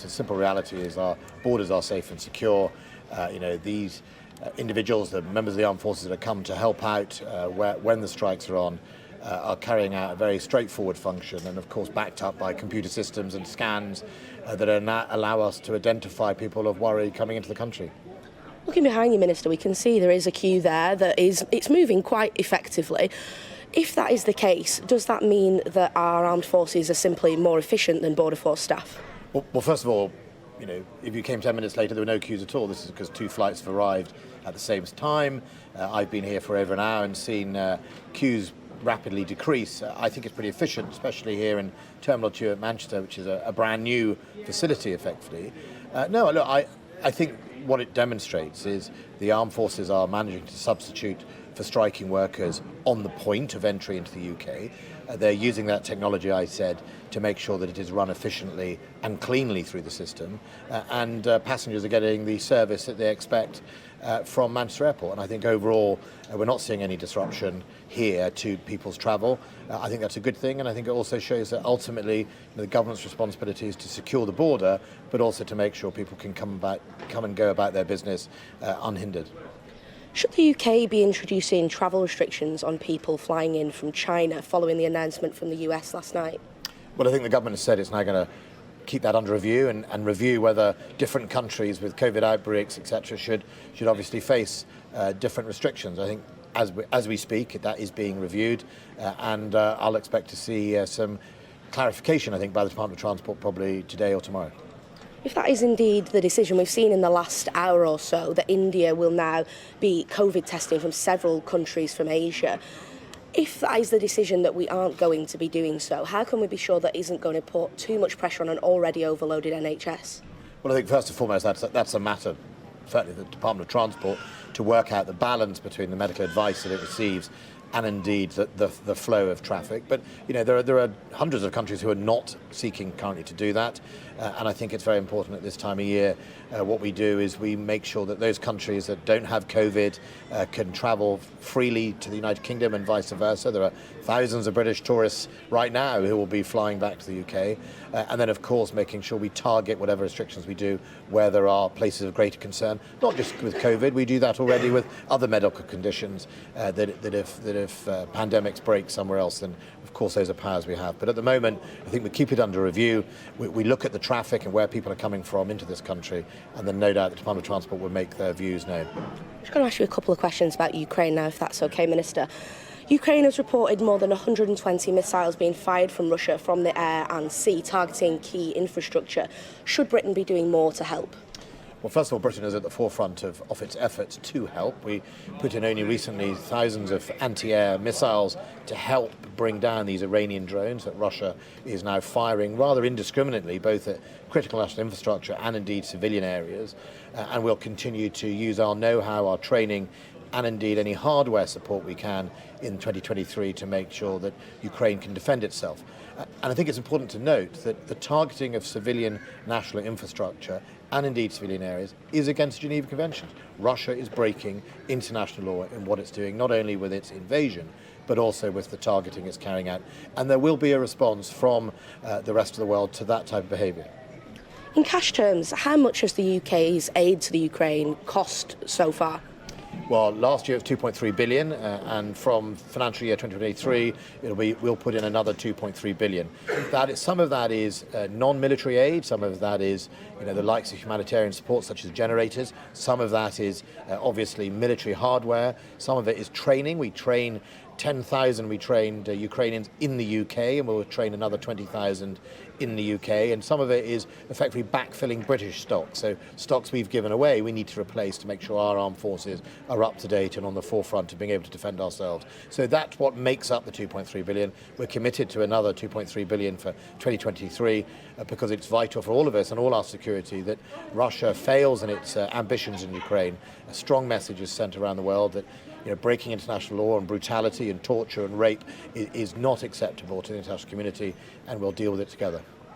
The simple reality is our borders are safe and secure. These individuals, the members of the armed forces that have come to help out when the strikes are on, are carrying out a very straightforward function, and of course backed up by computer systems and scans that allow us to identify people of worry coming into the country. Looking behind you, Minister, we can see there is a queue there it's moving quite effectively. If that is the case, does that mean that our armed forces are simply more efficient than Border Force staff? Well, first of all, if you came 10 minutes later, there were no queues at all. This is because 2 flights have arrived at the same time. I've been here for over an hour and seen queues rapidly decrease. I think it's pretty efficient, especially here in Terminal 2 at Manchester, which is a brand new facility, effectively. I think what it demonstrates is the armed forces are managing to substitute for striking workers on the point of entry into the UK. They're using that technology, I said, to make sure that it is run efficiently and cleanly through the system, and passengers are getting the service that they expect from Manchester Airport. And I think overall we're not seeing any disruption here to people's travel. I think that's a good thing, and I think it also shows that ultimately the government's responsibility is to secure the border, but also to make sure people can come and go about their business unhindered. Should the UK be introducing travel restrictions on people flying in from China following the announcement from the US last night? Well, I think the government has said it's now going to keep that under review and review whether different countries with COVID outbreaks, etc., should obviously face different restrictions. I think as we speak, that is being reviewed, and I'll expect to see some clarification, I think, by the Department of Transport probably today or tomorrow. If that is indeed the decision, we've seen in the last hour or so that India will now be COVID testing from several countries from Asia. If that is the decision that we aren't going to be doing so, how can we be sure that isn't going to put too much pressure on an already overloaded NHS? Well, I think first and foremost that's a matter, certainly the Department of Transport, to work out the balance between the medical advice that it receives and indeed the flow of traffic. But there are hundreds of countries who are not seeking currently to do that, and I think it's very important at this time of year. What we do is we make sure that those countries that don't have COVID can travel freely to the United Kingdom and vice versa. There are thousands of British tourists right now who will be flying back to the UK, and then of course making sure we target whatever restrictions we do where there are places of greater concern, not just with COVID. We do that already with other medical conditions that if pandemics break somewhere else, then of course those are powers we have. But at the moment, I think we keep it under review. We look at the traffic and where people are coming from into this country, and then no doubt the Department of Transport will make their views known. I'm just going to ask you a couple of questions about Ukraine now, if that's okay, Minister. Ukraine has reported more than 120 missiles being fired from Russia from the air and sea, targeting key infrastructure. Should Britain be doing more to help? Well, first of all, Britain is at the forefront of its efforts to help. We put in only recently thousands of anti-air missiles to help bring down these Iranian drones that Russia is now firing rather indiscriminately, both at critical national infrastructure and indeed civilian areas. And we'll continue to use our know-how, our training, and indeed any hardware support we can in 2023 to make sure that Ukraine can defend itself. And I think it's important to note that the targeting of civilian national infrastructure and indeed civilian areas is against the Geneva Conventions. Russia is breaking international law in what it's doing, not only with its invasion, but also with the targeting it's carrying out. And there will be a response from the rest of the world to that type of behaviour. In cash terms, how much has the UK's aid to the Ukraine cost so far? Well, last year it was 2.3 billion, and from financial year 2023, we'll put in another 2.3 billion. Some of that is non-military aid, some of that is the likes of humanitarian support such as generators, some of that is obviously military hardware, some of it is training. We train 10,000 Ukrainians in the UK, and we'll train another 20,000 in the UK, and some of it is effectively backfilling British stock. So stocks we've given away, we need to replace to make sure our armed forces are up to date and on the forefront of being able to defend ourselves. So that's what makes up the 2.3 billion. We're committed to another 2.3 billion for 2023 because it's vital for all of us and all our security that Russia fails in its ambitions in Ukraine. A strong message is sent around the world that breaking international law and brutality and torture and rape is not acceptable to the international community, and we'll deal with it together.